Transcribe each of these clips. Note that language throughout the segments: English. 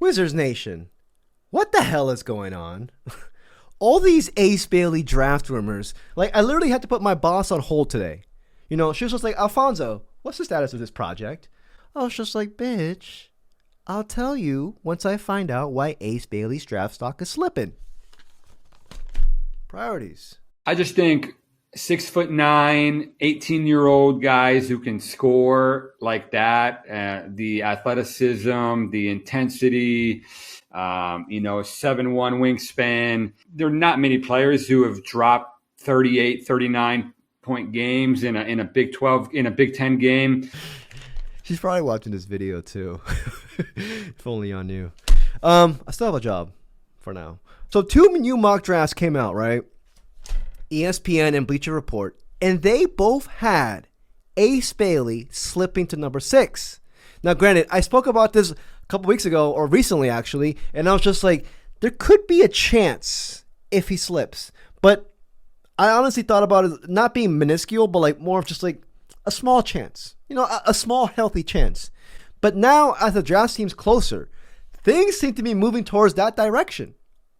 Wizards Nation, what the hell is going on? All these Ace Bailey draft rumors. Like, I literally had to put my boss on hold today. You know, she was just like, Alfonso, what's the status of this project? I was just like, bitch, I'll tell you once I find out why Ace Bailey's draft stock is slipping. Priorities. I just think 6'9", 18-year-old guys who can score like that, the athleticism, the intensity, 7'1" wingspan. There are not many players who have dropped 38, 39-point games in a Big 12, in a Big 10 game. She's probably watching this video too. If only I knew. I still have a job for now. So 2 new mock drafts came out, right? ESPN and Bleacher Report, and they both had Ace Bailey slipping to number 6. Now, granted, I spoke about this a couple weeks ago, or recently actually, and I was just like, there could be a chance if he slips. But I honestly thought about it not being minuscule, but like more of just like a small chance. You know, a small healthy chance. But now, as the draft seems closer, things seem to be moving towards that direction.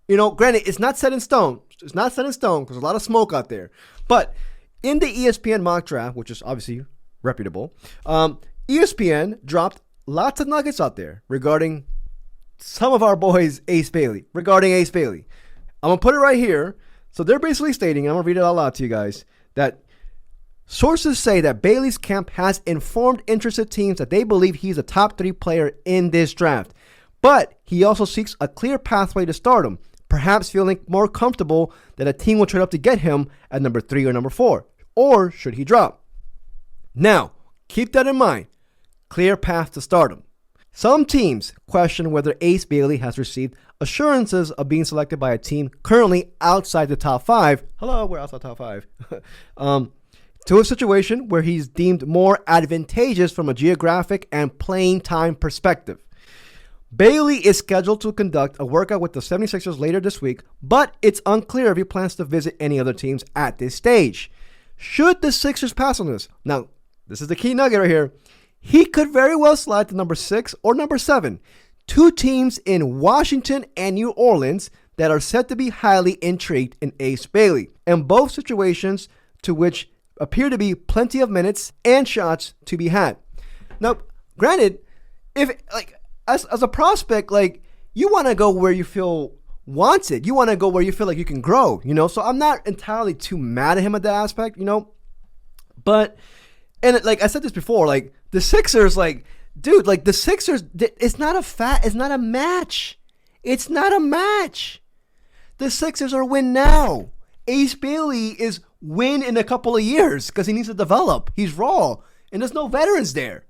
You know, granted, it's not set in stone. It's not set in stone because there's a lot of smoke out there. But in the ESPN mock draft, which is obviously reputable, ESPN dropped lots of nuggets out there regarding some of our boys, Ace Bailey. I'm going to put it right here. So they're basically stating, I'm going to read it out loud to you guys, that sources say that Bailey's camp has informed interested teams that they believe he's a top 3 player in this draft. But he also seeks a clear pathway to stardom, perhaps feeling more comfortable that a team will trade up to get him at number 3 or number 4. Or should he drop? Now, keep that in mind. Clear path to stardom. Some teams question whether Ace Bailey has received assurances of being selected by a team currently outside the top 5. Hello, we're outside the top 5. To a situation where he's deemed more advantageous from a geographic and playing time perspective. Bailey is scheduled to conduct a workout with the 76ers later this week, but it's unclear if he plans to visit any other teams at this stage. Should the Sixers pass on this? Now, this is the key nugget right here. He could very well slide to number 6 or number 7. 2 teams in Washington and New Orleans that are said to be highly intrigued in Ace Bailey, and both situations to which appear to be plenty of minutes and shots to be had. Now, granted, if like as a prospect, like you want to go where you feel wanted. You want to go where you feel like you can grow, you know? So I'm not entirely too mad at him at that aspect, you know? But, and like I said this before, like the Sixers, like, dude, like the Sixers, it's not a match. It's not a match. The Sixers are win now. Ace Bailey is win in a couple of years because he needs to develop. He's raw, and there's no veterans there.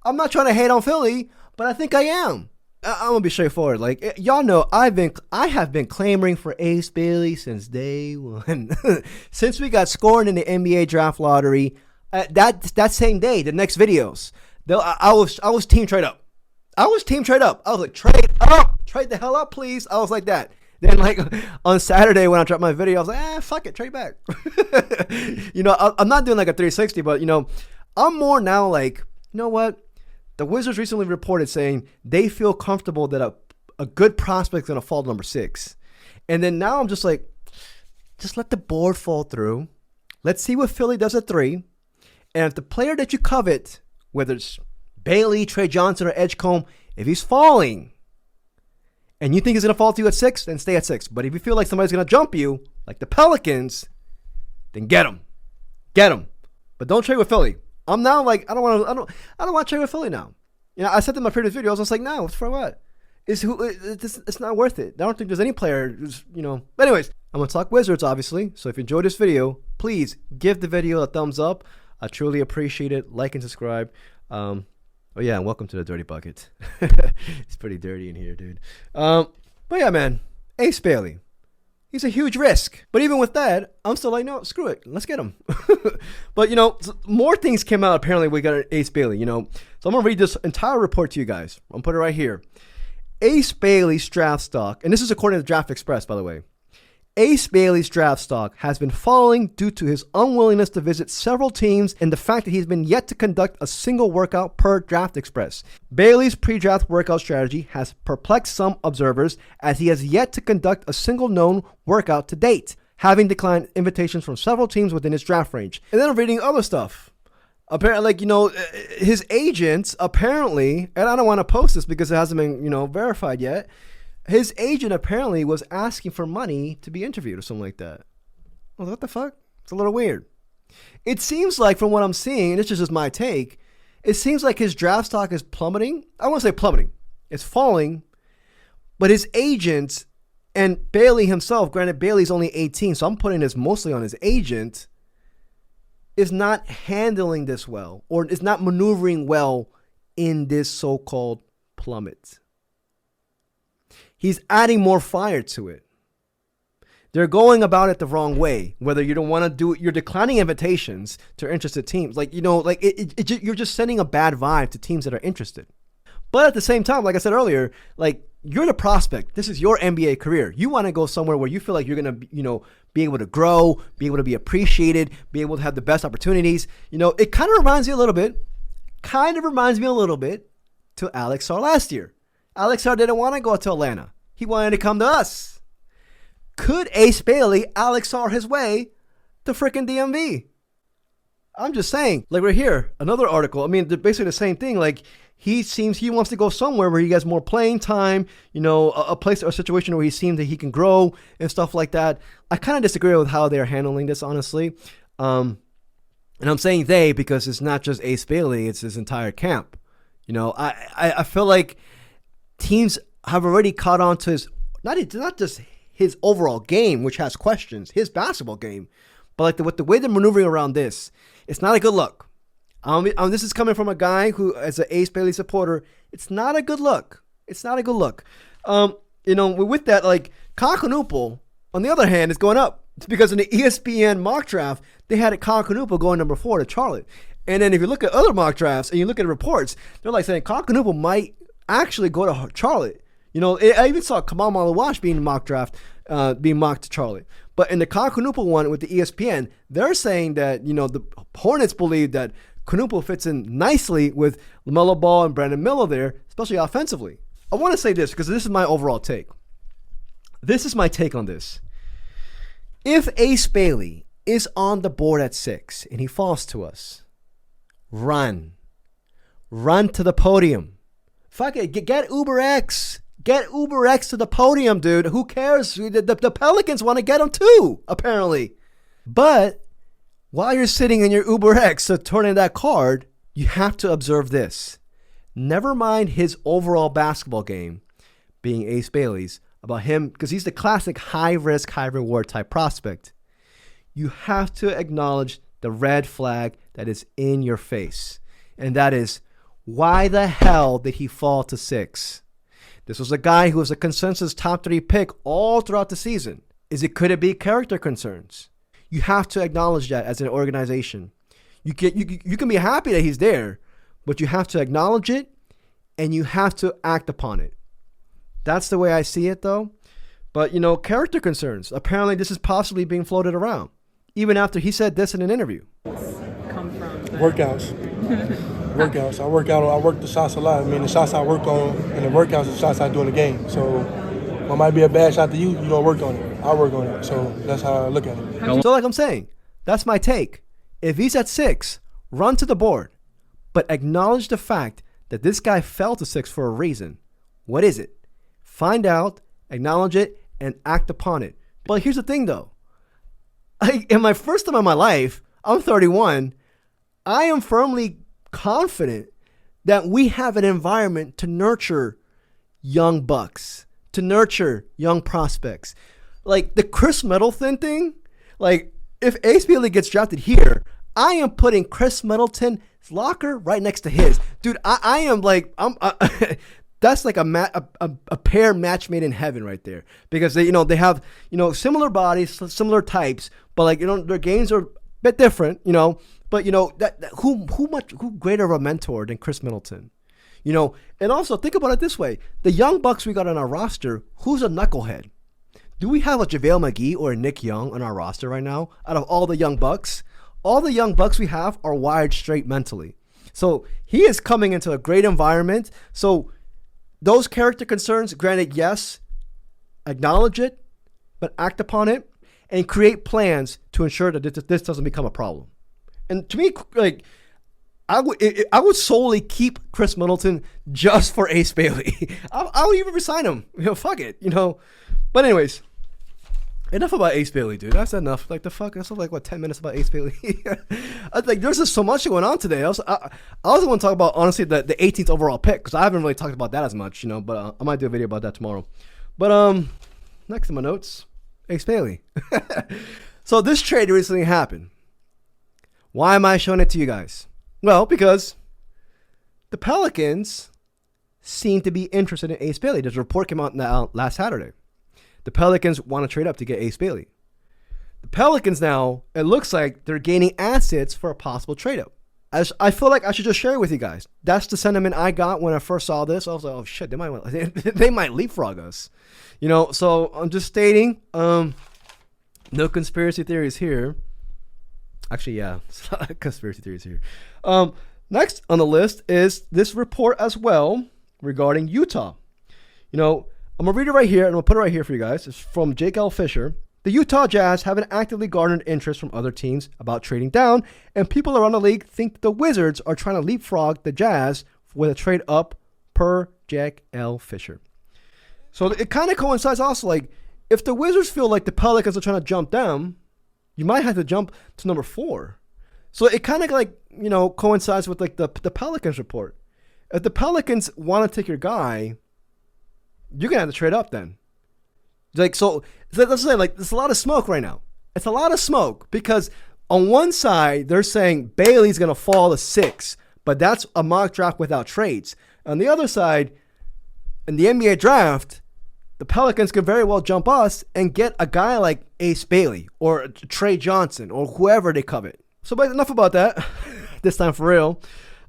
I'm not trying to hate on Philly, but I think I am. I'm gonna be straightforward. Like y'all know, I have been clamoring for Ace Bailey since day one. Since we got scored in the NBA draft lottery, that same day, the next videos, I was team trade up. I was like, trade up, trade the hell up, please. I was like that. Then like on Saturday when I dropped my video, I was like, fuck it, trade back. You know, I'm not doing like a 360, but you know, I'm more now like, you know what? The Wizards recently reported saying they feel comfortable that a good prospect is going to fall to number 6. And then now I'm just like, just let the board fall through. Let's see what Philly does at 3. And if the player that you covet, whether it's Bailey, Trey Johnson, or Edgecombe, if he's falling and you think he's going to fall to you at 6, then stay at 6. But if you feel like somebody's going to jump you, like the Pelicans, then get him. Get him. But don't trade with Philly. I'm now like, I don't want to trade with Philly now. You know, I said in my previous videos, I was like, no, for what? It's not worth it. I don't think there's any player who's, you know. But anyways, I'm going to talk Wizards, obviously. So if you enjoyed this video, please give the video a thumbs up. I truly appreciate it. Like and subscribe. Oh yeah, and welcome to the Dirty Bucket. It's pretty dirty in here, dude. But yeah, man, Ace Bailey. He's a huge risk. But even with that, I'm still like, no, screw it. Let's get him. But, you know, more things came out. Apparently, we got Ace Bailey, you know. So I'm going to read this entire report to you guys. I'm going to put it right here. Ace Bailey's draft stock, and this is according to Draft Express, by the way. Ace Bailey's draft stock has been falling due to his unwillingness to visit several teams and the fact that he's been yet to conduct a single workout per Draft Express. Bailey's pre-draft workout strategy has perplexed some observers as he has yet to conduct a single known workout to date, having declined invitations from several teams within his draft range. And then I'm reading other stuff. Apparently, his agents apparently, and I don't want to post this because it hasn't been, verified yet. His agent apparently was asking for money to be interviewed or something like that. I was like, what the fuck? It's a little weird. It seems like, from what I'm seeing, and this is just my take, it seems like his draft stock is plummeting. I won't say plummeting. It's falling. But his agent and Bailey himself, granted Bailey's only 18, so I'm putting this mostly on his agent, is not handling this well, or is not maneuvering well in this so-called plummet. He's adding more fire to it. They're going about it the wrong way. Whether you don't want to do it, you're declining invitations to interested teams. You're just sending a bad vibe to teams that are interested. But at the same time, like I said earlier, you're the prospect. This is your NBA career. You want to go somewhere where you feel like you're going to, be able to grow, be able to be appreciated, be able to have the best opportunities. It kind of reminds me a little bit to Alex Sarr last year. Alex Sarr didn't want to go to Atlanta. He wanted to come to us. Could Ace Bailey Alex Sarr his way to freaking DMV? I'm just saying. Right here, another article. They're basically the same thing. He seems he wants to go somewhere where he gets more playing time, a place or a situation where he seems that he can grow and stuff like that. I kind of disagree with how they're handling this, honestly. And I'm saying they because it's not just Ace Bailey, it's his entire camp. I feel like teams have already caught on to his, not just his overall game, which has questions, his basketball game, but with the way they're maneuvering around this, it's not a good look. This is coming from a guy who, as an Ace Bailey supporter, it's not a good look. It's not a good look. With that, Kakanupal, on the other hand, is going up. It's because in the ESPN mock draft, they had Kakanupal going number 4 to Charlotte. And then if you look at other mock drafts and you look at reports, they're saying Kakanupal might actually go to Charlotte. I even saw Kamal Malawash being mocked to Charlotte. But in the Kakanupal one with the ESPN, they're saying that, the Hornets believe that Kanupo fits in nicely with LaMelo Ball and Brandon Miller there, especially offensively. I want to say this because this is my overall take. This is my take on this. If Ace Bailey is on the board at 6 and he falls to us, run to the podium. Fuck it, get Uber X. Get Uber X to the podium, dude. Who cares? The Pelicans want to get him too, apparently. But while you're sitting in your Uber X to turn in that card, you have to observe this. Never mind his overall basketball game being Ace Bailey's, about him, because he's the classic high-risk, high-reward type prospect. You have to acknowledge the red flag that is in your face. And that is, why the hell did he fall to 6? This was a guy who was a consensus top 3 pick all throughout the season. Could it be character concerns? You have to acknowledge that as an organization. You can be happy that he's there, but you have to acknowledge it and you have to act upon it. That's the way I see it, though. But, character concerns. Apparently, this is possibly being floated around, even after he said this in an interview. Come from workouts. Workouts. I work the shots a lot. The shots I work on in the workouts are the shots I do in the game. So what might be a bad shot to you, you don't work on it. I work on it. So that's how I look at it. So like I'm saying, that's my take. If he's at 6, run to the board, but acknowledge the fact that this guy fell to 6 for a reason. What is it? Find out, acknowledge it, and act upon it. But here's the thing, though. In my first time in my life, I'm 31. I am firmly confident that we have an environment to nurture young bucks, to nurture young prospects. The Chris Middleton thing, if Ace Bailey gets drafted here, I am putting Chris Middleton's locker right next to his. Dude, that's like a pair match made in heaven right there, because they have similar bodies, similar types, but their games are a bit different, but who greater of a mentor than Chris Middleton, and also think about it this way: the young bucks we got on our roster, who's a knucklehead? Do we have a JaVale McGee or a Nick Young on our roster right now? Out of all the young bucks, all the young bucks we have are wired straight mentally. So he is coming into a great environment. So those character concerns, granted, yes, acknowledge it, but act upon it and create plans to ensure that this doesn't become a problem. And to me, like, I would solely keep Chris Middleton just for Ace Bailey. I would even resign him. Fuck it. But anyways, enough about Ace Bailey, dude. That's enough. Like the fuck. That's like what 10 minutes about Ace Bailey. Like there's just so much going on today. I also want to talk about honestly the 18th overall pick because I haven't really talked about that as much, But I might do a video about that tomorrow. But next in my notes, Ace Bailey. So this trade recently happened. Why am I showing it to you guys? Well, because the Pelicans seem to be interested in Ace Bailey. There's a report came out now last Saturday. The Pelicans want to trade up to get Ace Bailey. The Pelicans now, it looks like they're gaining assets for a possible trade up. I feel like I should just share it with you guys. That's the sentiment I got when I first saw this. I was like, oh shit, they might leapfrog us. So I'm just stating, no conspiracy theories here. Actually, yeah, conspiracy theories here. Next on the list is this report as well regarding Utah. I'm going to read it right here, and I'm going to put it right here for you guys. It's from Jake L. Fisher. The Utah Jazz haven't actively garnered interest from other teams about trading down, and people around the league think the Wizards are trying to leapfrog the Jazz with a trade up per Jake L. Fisher. So it kind of coincides also, like, if the Wizards feel like the Pelicans are trying to jump down, you might have to jump to number 4. So it kind of like, coincides with like the Pelicans report. If the Pelicans want to take your guy, you're going to have to trade up then. Like, so let's say like there's a lot of smoke right now. It's a lot of smoke because on one side, they're saying Bailey's going to fall to 6, but that's a mock draft without trades. On the other side, in the NBA draft, the Pelicans could very well jump us and get a guy like Ace Bailey or Trey Johnson or whoever they covet. So, but enough about that. This time for real.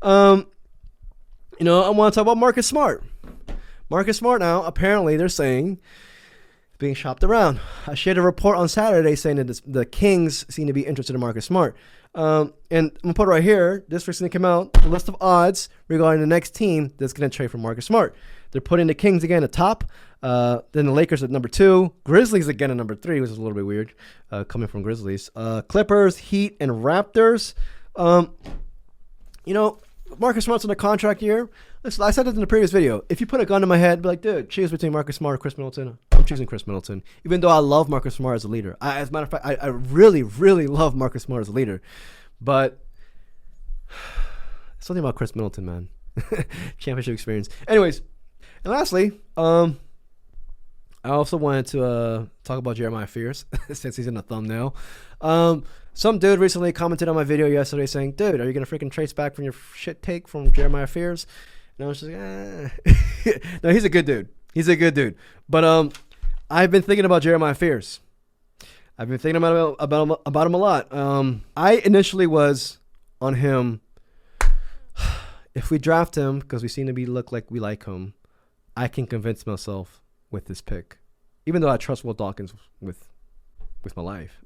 I want to talk about Marcus Smart. Marcus Smart now, apparently they're saying, being shopped around. I shared a report on Saturday saying that the Kings seem to be interested in Marcus Smart. And I'm going to put it right here. This recently came out, a list of odds regarding the next team that's going to trade for Marcus Smart. They're putting the Kings again at top. Then the Lakers at number 2. Grizzlies again at number 3, which is a little bit weird coming from Grizzlies. Clippers, Heat, and Raptors. Marcus Smart's in a contract year. Listen, I said it in the previous video. If you put a gun to my head, be like, dude, choose between Marcus Smart or Chris Middleton. I'm choosing Chris Middleton, even though I love Marcus Smart as a leader. As a matter of fact, I really, really love Marcus Smart as a leader. But something about Chris Middleton, man. Championship experience. Anyways, and lastly, I also wanted to talk about Jeremiah Fears since he's in the thumbnail. Some dude recently commented on my video yesterday saying, dude, are you going to freaking trace back from your shit take from Jeremiah Fears? And I was just like, No, he's a good dude. He's a good dude. But I've been thinking about Jeremiah Fears. I've been thinking about him a lot. I initially was on him. If we draft him, because we seem to look like we like him, I can convince myself with this pick. Even though I trust Will Dawkins with my life.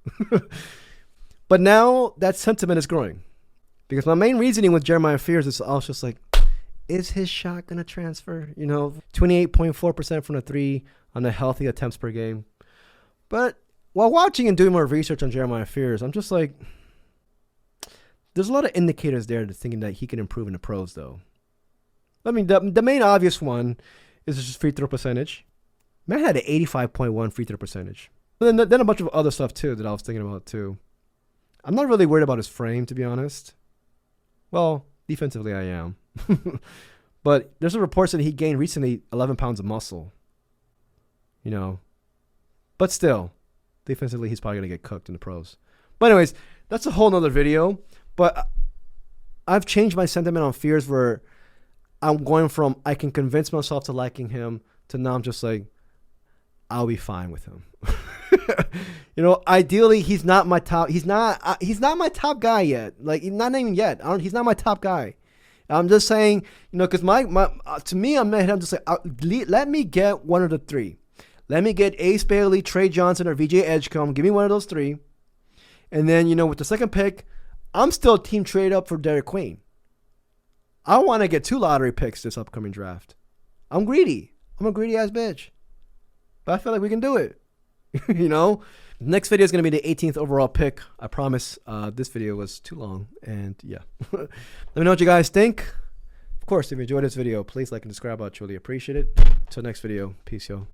But now that sentiment is growing. Because my main reasoning with Jeremiah Fears is I was just like, is his shot going to transfer? 28.4% from the 3 on the healthy attempts per game. But while watching and doing more research on Jeremiah Fears, I'm just like, there's a lot of indicators there to thinking that he can improve in the pros, though. I mean, the main obvious one is his free throw percentage. Man had an 85.1 free throw percentage. But then a bunch of other stuff, too, that I was thinking about, too. I'm not really worried about his frame, to be honest. Well, defensively, I am. But there's a report that he gained recently 11 pounds of muscle. But still, defensively, he's probably going to get cooked in the pros. But anyways, that's a whole nother video. But I've changed my sentiment on Fears where I'm going from I can convince myself to liking him to now I'm just like, I'll be fine with him. Ideally, he's not my top. He's not my top guy yet. Like, not even yet. He's not my top guy. I'm just saying, because to me, I'm just like, let me get one of the 3. Let me get Ace Bailey, Trey Johnson, or VJ Edgecombe. Give me one of those three. And then, with the second pick, I'm still team trade up for Derek Queen. I want to get 2 lottery picks this upcoming draft. I'm greedy. I'm a greedy ass bitch. But I feel like we can do it. Next video is going to be the 18th overall pick. I promise this video was too long. And yeah. Let me know what you guys think. Of course, if you enjoyed this video, please like and subscribe. I'd truly appreciate it. Till next video. Peace, yo.